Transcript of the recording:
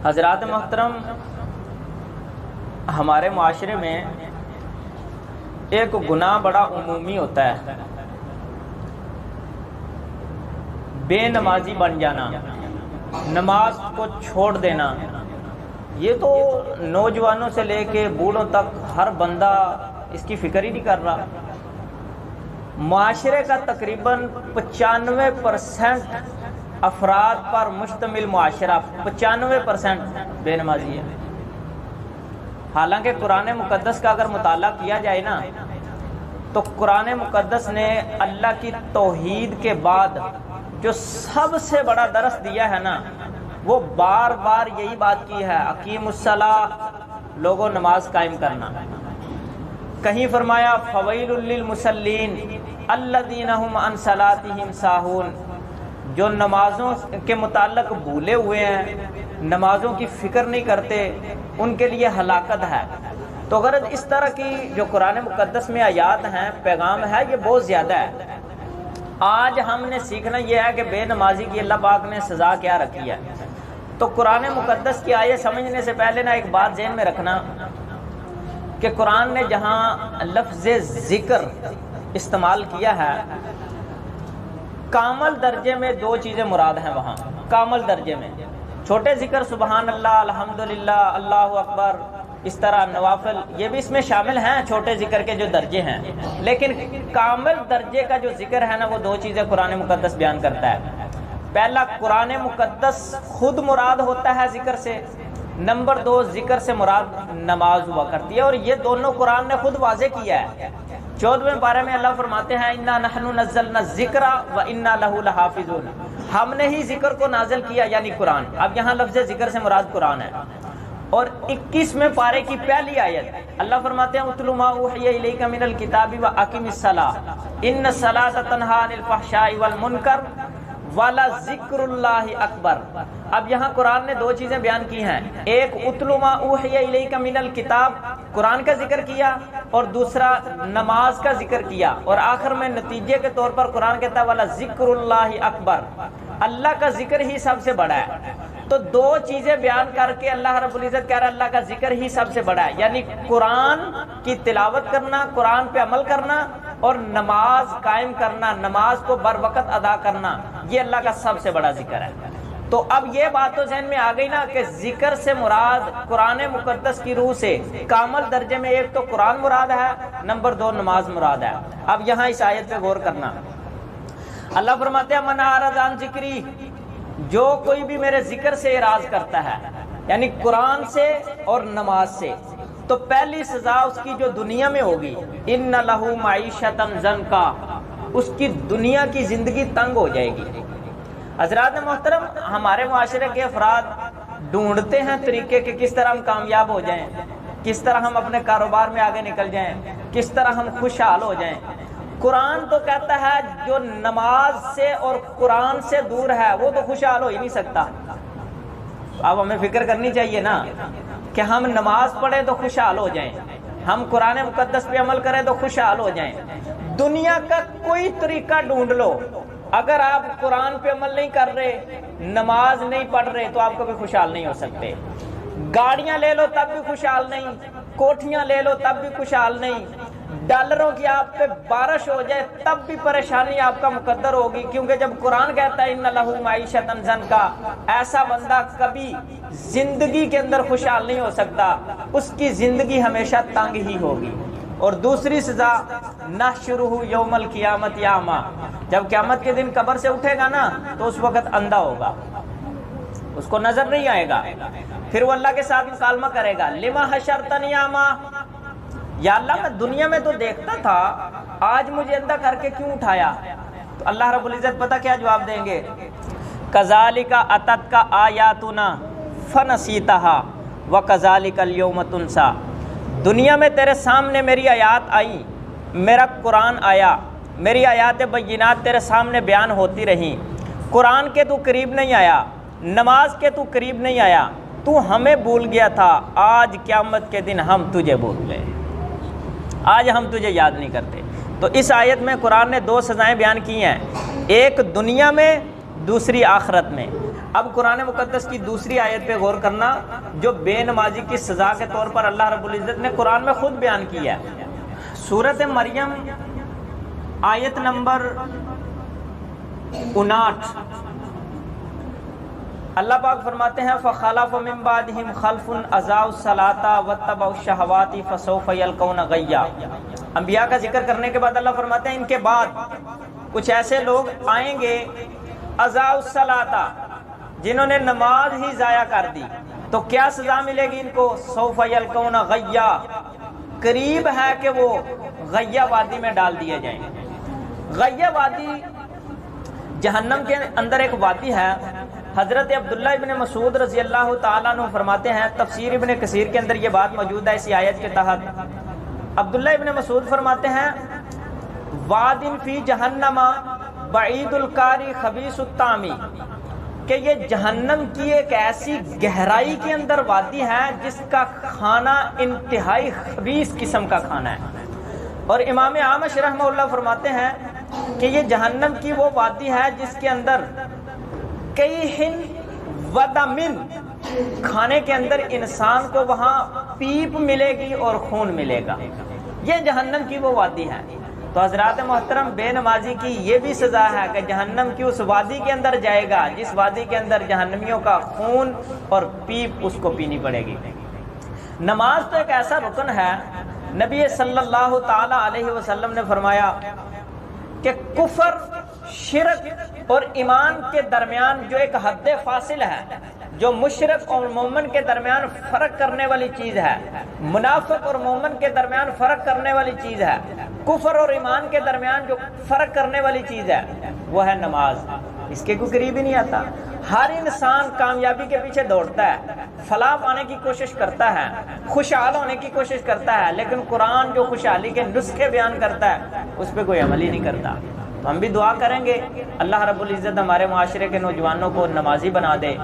حضرات محترم، ہمارے معاشرے میں ایک گناہ بڑا عمومی ہوتا ہے، بے نمازی بن جانا، نماز کو چھوڑ دینا۔ یہ تو نوجوانوں سے لے کے بوڑھوں تک ہر بندہ اس کی فکر ہی نہیں کر رہا۔ معاشرے کا تقریباً 95% افراد پر مشتمل معاشرہ 95% بے نمازی ہے۔ حالانکہ قرآن مقدس کا اگر مطالعہ کیا جائے نا تو قرآن مقدس نے اللہ کی توحید کے بعد جو سب سے بڑا درس دیا ہے نا، وہ بار بار یہی بات کی ہے، اقیم الصلاۃ، لوگوں نماز قائم کرنا۔ کہیں فرمایا فویل للمصلین الذین هم عن صلاتهم ساہون، جو نمازوں کے متعلق بھولے ہوئے ہیں، نمازوں کی فکر نہیں کرتے، ان کے لیے ہلاکت ہے۔ تو غرض اس طرح کی جو قرآن مقدس میں آیات ہیں، پیغام ہے، یہ بہت زیادہ ہے۔ آج ہم نے سیکھنا یہ ہے کہ بے نمازی کی اللہ پاک نے سزا کیا رکھی ہے۔ تو قرآن مقدس کی آیت سمجھنے سے پہلے نا ایک بات ذہن میں رکھنا کہ قرآن نے جہاں لفظ ذکر استعمال کیا ہے، کامل درجے میں دو چیزیں مراد ہیں وہاں۔ کامل درجے میں چھوٹے ذکر سبحان اللہ، الحمدللہ، اللہ اکبر، اس طرح نوافل، یہ بھی اس میں شامل ہیں، چھوٹے ذکر کے جو درجے ہیں۔ لیکن کامل درجے کا جو ذکر ہے نا، وہ دو چیزیں قرآن مقدس بیان کرتا ہے۔ پہلا، قرآن مقدس خود مراد ہوتا ہے ذکر سے۔ نمبر دو، ذکر سے مراد نماز ہوا کرتی ہے، اور یہ دونوں قرآن نے خود واضح کیا ہے۔ 14ویں پارے میں اللہ فرماتے ہیں اِنَّا نَحْنُ نَزَّلْنَا الذِّكْرَ وَإِنَّا لَهُ لَحَافِظُونَ، ہم نے ہی ذکر کو نازل کیا، یعنی قرآن۔ اب یہاں لفظ ذکر سے مراد قرآن ہے۔ اور 21ویں پارے کی پہلی آیت اللہ فرماتے ہیں اُتْلُ مَا أُوحِيَ إِلَيْكَ مِنَ الْكِتَابِ وَأَقِمِ الصَّلَاةَ إِنَّ الصَّلَاةَ تَنْهَىٰ عَنِ الْفَحْشَاءِ وَالْمُنكَرِ وَلَذِكْرُ اللَّهِ أَكْبَرُ۔ اب یہاں قرآن نے دو چیزیں بیان کی ہیں، ایک اُتْلُ مَا أُوحِيَ إِلَيْكَ مِنَ الْكِتَابِ، قرآن کا ذکر کیا، اور دوسرا نماز کا ذکر کیا، اور آخر میں نتیجے کے طور پر قرآن کہتا ہے وَلَذِكْرُ اللَّهِ أَكْبَرُ، اللہ کا ذکر ہی سب سے بڑا ہے۔ تو دو چیزیں بیان کر کے اللہ رب العزت کہہ رہا ہے اللہ کا ذکر ہی سب سے بڑا ہے، یعنی قرآن کی تلاوت کرنا، قرآن پہ عمل کرنا، اور نماز قائم کرنا، نماز کو بر وقت ادا کرنا، یہ اللہ کا سب سے بڑا ذکر ہے۔ تو اب یہ بات تو ذہن میں آ گئی نا کہ ذکر سے مراد قرآن مقدس کی روح سے کامل درجے میں ایک تو قرآن مراد ہے، نمبر دو نماز مراد ہے۔ اب یہاں اس آیت پہ غور کرنا، اللہ فرماتے ہیں من اعرض عن ذکری، جو کوئی بھی میرے ذکر سے اعراض کرتا ہے، یعنی قرآن سے اور نماز سے، تو پہلی سزا اس کی جو دنیا میں ہوگی ان لہ معیشۃ ضنکا، اس کی دنیا کی زندگی تنگ ہو جائے گی۔ حضرات محترم، ہمارے معاشرے کے افراد ڈھونڈتے ہیں طریقے کہ کس طرح ہم کامیاب ہو جائیں، کس طرح ہم اپنے کاروبار میں آگے نکل جائیں، کس طرح ہم خوشحال ہو جائیں۔ قرآن تو کہتا ہے جو نماز سے اور قرآن سے دور ہے وہ تو خوشحال ہو ہی نہیں سکتا۔ اب ہمیں فکر کرنی چاہیے نا کہ ہم نماز پڑھیں تو خوشحال ہو جائیں، ہم قرآن مقدس پہ عمل کریں تو خوشحال ہو جائیں۔ دنیا کا کوئی طریقہ ڈھونڈ لو، اگر آپ قرآن پہ عمل نہیں کر رہے، نماز نہیں پڑھ رہے، تو آپ کبھی خوشحال نہیں ہو سکتے۔ گاڑیاں لے لو تب بھی خوشحال نہیں، کوٹھیاں لے لو تب بھی خوشحال نہیں، ڈالروں کی آپ پہ بارش ہو جائے تب بھی پریشانی آپ کا مقدر ہوگی، کیونکہ جب قرآن کہتا ہے ان لہ معیشۃ ضنکا، ایسا بندہ کبھی زندگی کے اندر خوشحال نہیں ہو سکتا، اس کی زندگی ہمیشہ تنگ ہی ہوگی۔ اور دوسری سزا نحشرہ یوم القیامت اعمی، جب قیامت کے دن قبر سے اٹھے گا نا تو اس وقت اندھا ہوگا، اس کو نظر نہیں آئے گا۔ پھر وہ اللہ کے ساتھ مکالمہ کرے گا لما حشرتنی اعمی، یا اللہ میں دنیا میں تو دیکھتا تھا، آج مجھے اندھا کر کے کیوں اٹھایا؟ تو اللہ رب العزت پتہ کیا جواب دیں گے، کذالک اتتک آیاتنا فنسیتھا وکذالک اليوم تنسی، دنیا میں تیرے سامنے میری آیات آئیں، میرا قرآن آیا، میری آیات بینات تیرے سامنے بیان ہوتی رہیں، قرآن کے تو قریب نہیں آیا، نماز کے تو قریب نہیں آیا، تو ہمیں بھول گیا تھا، آج قیامت کے دن ہم تجھے بھول گئے، آج ہم تجھے یاد نہیں کرتے۔ تو اس آیت میں قرآن نے دو سزائیں بیان کی ہیں، ایک دنیا میں، دوسری آخرت میں۔ اب قرآن مقدس کی دوسری آیت پہ غور کرنا جو بے نمازی کی سزا کے طور پر اللہ رب العزت نے قرآن میں خود بیان کیا ہے۔ سورۃ مریم آیت نمبر 59 اللہ پاک فرماتے ہیں فَخَلَفَ مِن بَعْدِهِمْ خَلْفٌ أَضَاعُوا الصَّلَاةَ وَاتَّبَعُوا الشَّهَوَاتِ فَسَوْفَ يَلْقَوْنَ غَيًّا۔ انبیاء کا ذکر کرنے کے بعد اللہ فرماتے ہیں ان کے بعد کچھ ایسے لوگ آئیں گے أَضَاعُوا الصَّلَاةَ جنہوں نے نماز ہی ضائع کر دی، تو کیا سزا ملے گی ان کو؟ سَوْفَ يَلْقَوْنَ غَيًّا، قریب ہے کہ وہ غیہ وادی میں ڈال دیے جائیں۔ غیہ وادی جہنم کے اندر ایک وادی ہے۔ حضرت عبداللہ ابن مسعود رضی اللہ تعالیٰ عنہ فرماتے ہیں، تفسیر ابن کثیر کے اندر یہ بات موجود ہے اسی آیت کے تحت۔ عبداللہ ابن مسعود فرماتے ہیں واد فی جہنم بعید القاری خبیث الطعمی، کہ یہ جہنم کی ایک ایسی گہرائی کے اندر وادی ہے جس کا کھانا انتہائی خبیث قسم کا کھانا ہے۔ اور امام اعمش رحمہ اللہ فرماتے ہیں کہ یہ جہنم کی وہ وادی ہے جس کے اندر کئی ہن ودمن، کھانے کے اندر انسان کو وہاں پیپ ملے گی اور خون ملے گا۔ یہ جہنم کی وہ وادی ہے۔ تو حضرات محترم، بے نمازی کی یہ بھی سزا ہے کہ جہنم کی اس وادی کے اندر جائے گا جس وادی کے اندر جہنمیوں کا خون اور پیپ اس کو پینی پڑے گی۔ نماز تو ایک ایسا رکن ہے، نبی صلی اللہ تعالی علیہ وسلم نے فرمایا کہ کفر، شرک اور ایمان کے درمیان جو ایک حد فاصل ہے، جو مشرک اور مومن کے درمیان فرق کرنے والی چیز ہے، منافق اور مومن کے درمیان فرق کرنے والی چیز ہے، کفر اور ایمان کے درمیان جو فرق کرنے والی چیز ہے وہ ہے نماز۔ اس کے کوئی قریب ہی نہیں آتا۔ ہر انسان کامیابی کے پیچھے دوڑتا ہے، فلاح پانے کی کوشش کرتا ہے، خوشحال ہونے کی کوشش کرتا ہے، لیکن قرآن جو خوشحالی کے نسخے بیان کرتا ہے اس پہ کوئی عمل ہی نہیں کرتا۔ تو ہم بھی دعا کریں گے اللہ رب العزت ہمارے معاشرے کے نوجوانوں کو نمازی بنا دے۔